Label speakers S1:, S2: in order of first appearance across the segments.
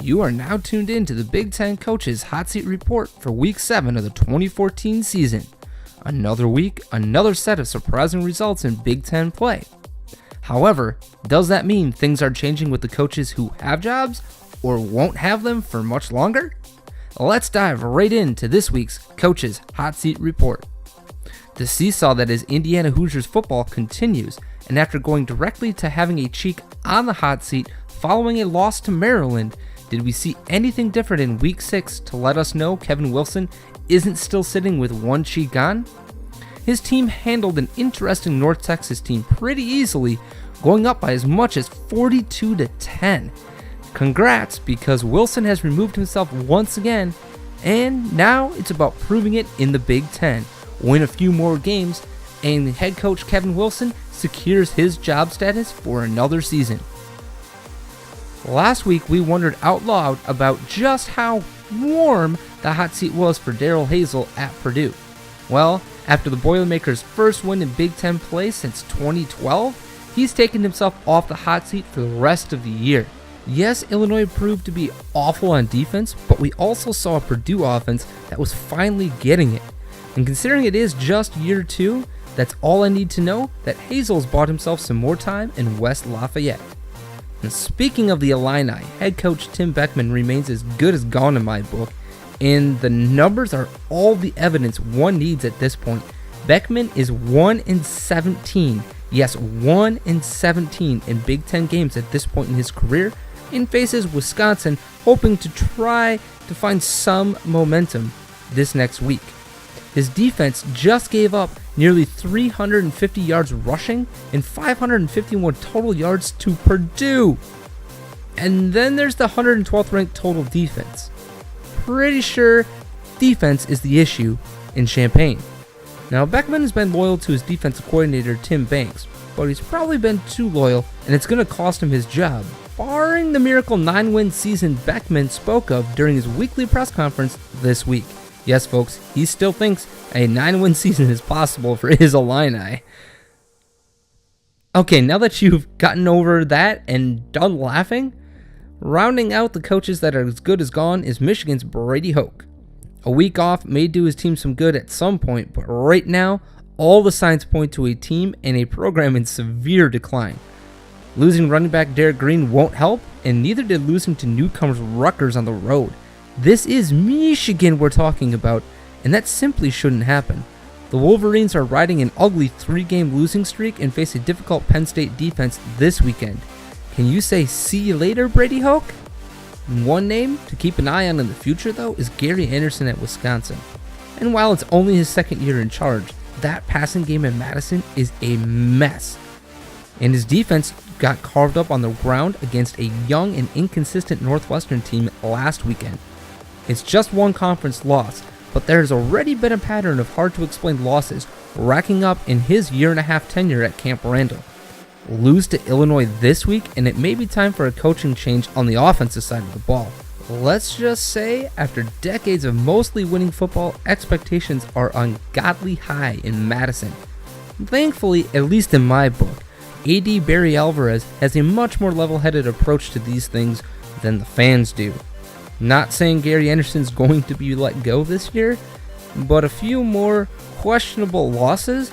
S1: You are now tuned in to the Big Ten Coaches Hot Seat Report for Week 7 of the 2014 season. Another week, another set of surprising results in Big Ten play. However, does that mean things are changing with the coaches who have jobs or won't have them for much longer? Let's dive right into this week's Coaches Hot Seat Report. The seesaw that is Indiana Hoosiers football continues, and after going directly to having a cheek on the hot seat following a loss to Maryland, did we see anything different in Week 6 to let us know Kevin Wilson isn't still sitting with one cheek on? His team handled an interesting North Texas team pretty easily, going up by as much as 42-10. Congrats, because Wilson has removed himself once again, and now it's about proving it in the Big Ten. Win a few more games, and head coach Kevin Wilson secures his job status for another season. Last week, we wondered out loud about just how warm the hot seat was for Darrell Hazell at Purdue. Well, after the Boilermakers' first win in Big Ten play since 2012, he's taken himself off the hot seat for the rest of the year. Yes, Illinois proved to be awful on defense, but we also saw a Purdue offense that was finally getting it. And considering it is just year 2, that's all I need to know that Hazell's bought himself some more time in West Lafayette. And speaking of the Illini, head coach Tim Beckman remains as good as gone in my book, and the numbers are all the evidence one needs at this point. Beckman is 1-17, yes, 1-17 in Big Ten games at this point in his career, and faces Wisconsin, hoping to try to find some momentum this next week. His defense just gave up nearly 350 yards rushing and 551 total yards to Purdue. And then there's the 112th ranked total defense. Pretty sure defense is the issue in Champaign. Now, Beckman has been loyal to his defensive coordinator Tim Banks, but he's probably been too loyal, and it's going to cost him his job, barring the miracle 9-win season Beckman spoke of during his weekly press conference this week. Yes, folks, he still thinks a 9-win season is possible for his Illini. Okay, now that you've gotten over that and done laughing, rounding out the coaches that are as good as gone is Michigan's Brady Hoke. A week off may do his team some good at some point, but right now, all the signs point to a team and a program in severe decline. Losing running back Derek Green won't help, and neither did losing to newcomers Rutgers on the road. This is Michigan we're talking about, and that simply shouldn't happen. The Wolverines are riding an ugly 3-game losing streak and face a difficult Penn State defense this weekend. Can you say see you later, Brady Hoke? One name to keep an eye on in the future, though, is Gary Anderson at Wisconsin. And while it's only his second year in charge, that passing game in Madison is a mess. And his defense got carved up on the ground against a young and inconsistent Northwestern team last weekend. It's just one conference loss, but there has already been a pattern of hard-to-explain losses racking up in his year-and-a-half tenure at Camp Randall. Lose to Illinois this week, and it may be time for a coaching change on the offensive side of the ball. Let's just say, after decades of mostly winning football, expectations are ungodly high in Madison. Thankfully, at least in my book, AD Barry Alvarez has a much more level-headed approach to these things than the fans do. Not saying Gary Anderson's going to be let go this year, but a few more questionable losses,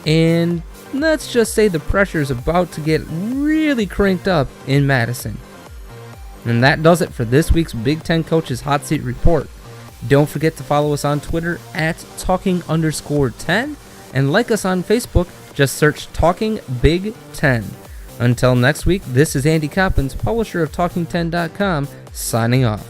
S1: and let's just say the pressure is about to get really cranked up in Madison. And that does it for this week's Big Ten Coaches Hot Seat Report. Don't forget to follow us on Twitter at talking_10 and like us on Facebook. Just search Talking Big Ten. Until next week, this is Andy Coppins, publisher of Talking10.com, signing off.